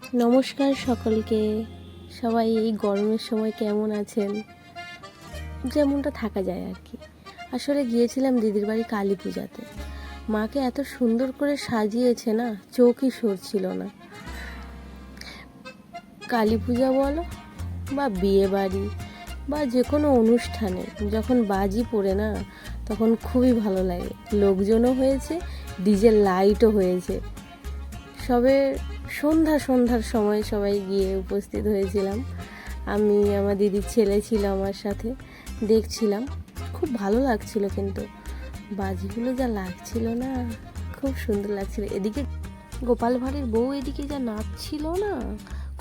নমস্কার সকলকে। সবাই এই গরমের সময় কেমন আছেন? যেমনটা থাকা যায় আর কি। আসলে গিয়েছিলাম দিদির বাড়ি কালী পূজাতে। মাকে এত সুন্দর করে সাজিয়েছে না, চোখই সরছিল না। কালী পূজা বলো বা বিয়ে বাড়ি বা যে কোনো অনুষ্ঠানে যখন বাজি পড়ে না, তখন খুবই ভালো লাগে। লোকজনও হয়েছে, ডিজে লাইটও হয়েছে। সবে সন্ধ্যার সময় সবাই গিয়ে উপস্থিত হয়েছিলাম। আমি, আমার দিদির ছেলে ছিল আমার সাথে, দেখছিলাম। খুব ভালো লাগছিল, কিন্তু বাজিগুলো যা লাগছিল না, খুব সুন্দর লাগছিল। এদিকে গোপাল ভাঁড়ের বউ এদিকে যা নাচছিল না,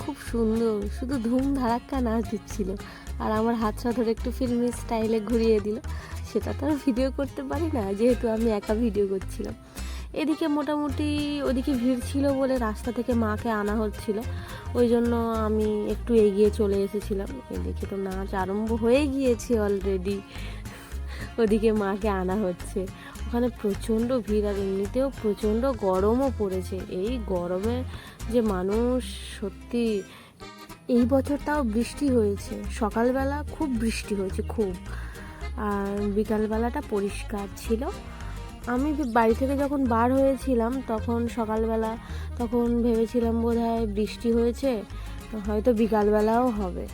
খুব সুন্দর, শুধু ধুম ধারাক্কা নাচ দিচ্ছিল। আর আমার হাতটা ধরে একটু ফিল্মি স্টাইলে ঘুরিয়ে দিল। সেটা তো আর ভিডিও করতে পারি না, যেহেতু আমি একা ভিডিও করছিলাম। এদিকে মোটামুটি ওদিকে ভিড় ছিল বলে রাস্তা থেকে মাকে আনা হচ্ছিল, ওই জন্য আমি একটু এগিয়ে চলে এসেছিলাম। এদিকে তো নাচ আরম্ভ হয়ে গিয়েছে অলরেডি, ওদিকে মাকে আনা হচ্ছে। ওখানে প্রচণ্ড ভিড়, আর এমনিতেও প্রচণ্ড গরমও পড়েছে। এই গরমে যে মানুষ সত্যি, এই বছর তাও বৃষ্টি হয়েছে, সকালবেলা খুব বৃষ্টি হয়েছে খুব, আর বিকালবেলাটা পরিষ্কার ছিল। আমি বাড়ি থেকে যখন বার হয়েছিলাম তখন সকালবেলা, তখন ভেবেছিলাম বোধহয় বৃষ্টি হয়েছে, হয়তো বিকালবেলাও হবে।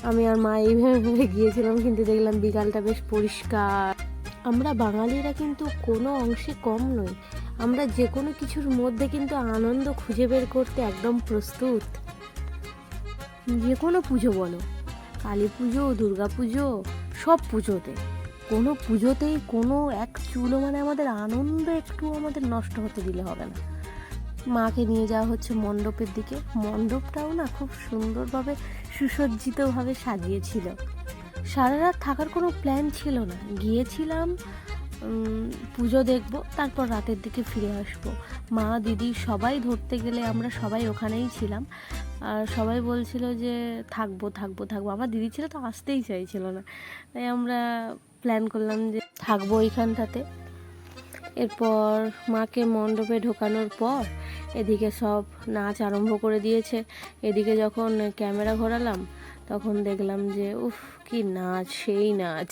আমি আর মা এইভাবে গিয়েছিলাম, কিন্তু দেখলাম বিকালটা বেশ পরিষ্কার। আমরা বাঙালিরা কিন্তু কোনো অংশে কম নই। আমরা যে কোনো কিছুর মধ্যে কিন্তু আনন্দ খুঁজে বের করতে একদম প্রস্তুত। যে কোনো পুজো বলো, কালী পুজো, দুর্গা পুজো, সব পুজোতে, কোনো পুজোতেই কোনো এক চুলও আমাদের আনন্দ একটু আমাদের নষ্ট হতে দিলে হবে না। মাকে নিয়ে যাওয়া হচ্ছে মণ্ডপের দিকে। মণ্ডপটাও না খুব সুন্দরভাবে সুসজ্জিতভাবে সাজিয়েছিল। সারা রাত থাকার কোনো প্ল্যান ছিল না, গিয়েছিলাম পুজো দেখব, তারপর রাতের দিকে ফিরে আসব। মা, দিদি সবাই ধরতে গেলে আমরা সবাই ওখানেই ছিলাম। আর সবাই বলছিল যে থাকবো থাকবো থাকবো, আমার দিদি ছিল তো আসতেই চাইছিল না, তাই আমরা প্ল্যান করলাম যে থাকবো এইখানটাতে। এরপর মাকে মণ্ডপে ঢোকানোর পর এদিকে সব নাচ আরম্ভ করে দিয়েছে। এদিকে যখন ক্যামেরা ঘোরালাম তখন দেখলাম যে উফ, কি নাচ, সেই নাচ।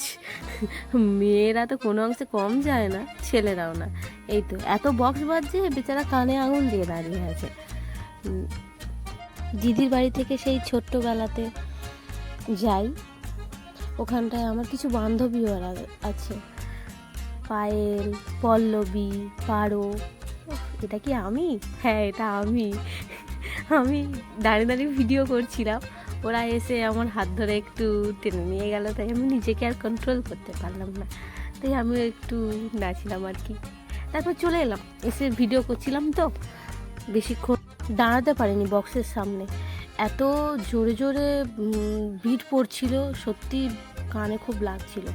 মেয়েরা তো কোনো অংশে কম যায় না, ছেলেরাও না। এই তো এত বক্স বাজছে, বেচারা কানে আঙুল দিয়ে দাঁড়িয়ে আছে। দিদির বাড়ি থেকে সেই ছোট্টবেলাতে যাই, ওখানটায় আমার কিছু বান্ধবীও আছে, পায়েল, পল্লবী, পারো। এটা কি আমি? হ্যাঁ, এটা আমি। আমি দাঁড়িয়ে দাঁড়িয়ে ভিডিও করছিলাম, ওরা এসে আমার হাত ধরে একটু টেনে নিয়ে গেল, তাই আমি নিজেকে আর কন্ট্রোল করতে পারলাম না, তাই আমিও একটু নাচলাম আর কি। তারপর চলে এলাম, এসে ভিডিও করছিলাম তো বেশিক্ষণ দাঁড়াতে পারিনি বক্সের সামনে, এত জোরে জোরে ভিড় পড়ছিল, সত্যি কানে খুব লাগছিল।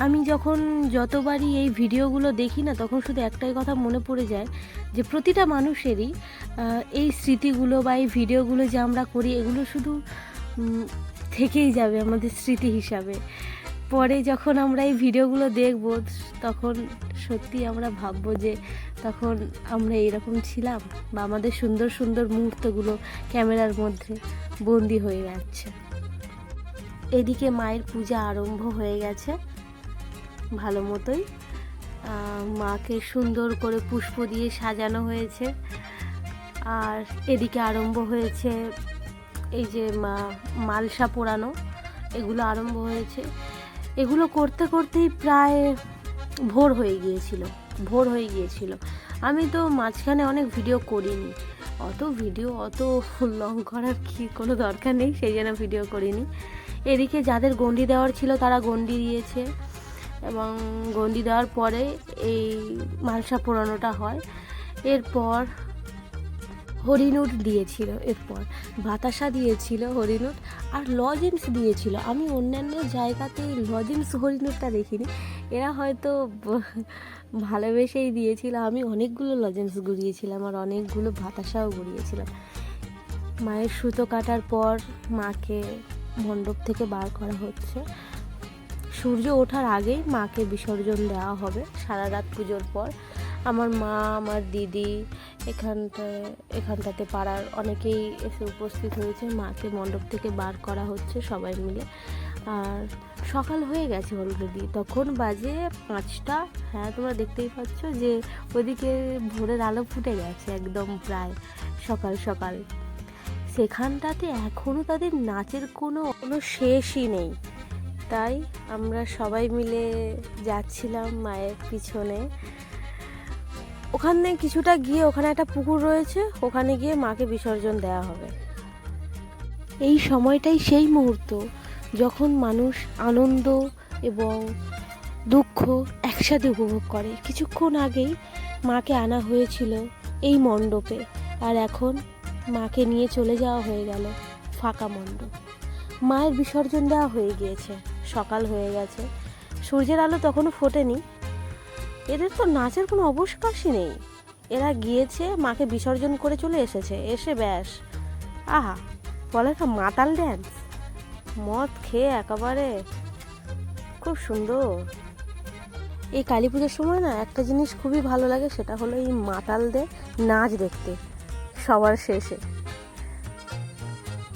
আমি যখন যতবারই এই ভিডিওগুলো দেখি না, তখন শুধু একটাই কথা মনে পড়ে যায় যে প্রতিটা মানুষেরই এই স্মৃতিগুলো বা এই ভিডিওগুলো যে আমরা করি, এগুলো শুধু থেকেই যাবে আমাদের স্মৃতি হিসাবে। পরে যখন আমরা এই ভিডিওগুলো দেখব, তখন সত্যি আমরা ভাববো যে তখন আমরা এরকম ছিলাম, বা আমাদের সুন্দর সুন্দর মুহূর্তগুলো ক্যামেরার মধ্যে বন্দি হয়ে যাচ্ছে। এদিকে মায়ের পূজা আরম্ভ হয়ে গেছে ভালো মতোই। মাকে সুন্দর করে পুষ্প দিয়ে সাজানো হয়েছে। আর এদিকে আরম্ভ হয়েছে এই যে মালসা পোড়ানো, এগুলো আরম্ভ হয়েছে। এগুলো করতে করতেই প্রায় ভোর হয়ে গিয়েছিল। আমি তো মাঝখানে অনেক ভিডিও করিনি, অত লং করার কি কোনো দরকার নেই, সেই জন্য ভিডিও করিনি। এদিকে যাদের গণ্ডি দেওয়ার ছিল তারা গণ্ডি দিয়েছে, এবং গণ্ডি দেওয়ার পরে এই মালসা পোড়ানোটা হয়। এরপর হরিণুট দিয়েছিল, এরপর বাতাসা দিয়েছিল হরিণুট, আর লজেন্স দিয়েছিল। আমি অন্যান্য জায়গাতে লজেন্স হরিণুটটা দেখিনি, এরা হয়তো ভালোবেসেই দিয়েছিল। আমি অনেকগুলো লজেন্স গুড়িয়েছিলাম আর অনেকগুলো বাতাসাও গুড়িয়েছিলাম। মায়ের সুতো কাটার পর মাকে মণ্ডপ থেকে বার করা হচ্ছে। সূর্য ওঠার আগেই মাকে বিসর্জন দেওয়া হবে সারা রাত পুজোর পর। আমার মা, আমার দিদি, এখানটাতে পাড়ার অনেকেই এসে উপস্থিত হয়েছে। মাকে মণ্ডপ থেকে বার করা হচ্ছে সবাই মিলে। আর সকাল হয়ে গেছে অলরেডি, তখন বাজে 5টা। হ্যাঁ, তোমরা দেখতেই পাচ্ছ যে ওদিকে ভোরের আলো ফুটে গেছে একদম প্রায় সকাল সকাল। সেখানটাতে এখনও তাদের নাচের কোনো শেষই নেই। তাই আমরা সবাই মিলে যাচ্ছিলাম মায়ের পিছনে। ওখানে কিছুটা গিয়ে ওখানে একটা পুকুর রয়েছে, ওখানে গিয়ে মাকে বিসর্জন দেওয়া হবে। এই সময়টাই সেই মুহূর্ত যখন মানুষ আনন্দ এবং দুঃখ একসাথে উপভোগ করে। কিছুক্ষণ আগেই মাকে আনা হয়েছিল এই মণ্ডপে, আর এখন মাকে নিয়ে চলে যাওয়া হয়ে গেল ফাঁকা মণ্ডপ। মায়ের বিসর্জন দেওয়া হয়ে গিয়েছে, সকাল হয়ে গেছে, সূর্যের আলো তখনও ফোটেনি। এদের তো নাচের কোনো অবকাশই নেই। এরা গিয়েছে, মাকে বিসর্জন করে চলে এসেছে, এসে ব্যাস আহা বলে না মাতাল ড্যান্স, মদ খেয়ে একেবারে খুব সুন্দর। এই কালী পুজোর সময় না একটা জিনিস খুবই ভালো লাগে, সেটা হলো এই মাতালদের নাচ দেখতে সবার শেষে।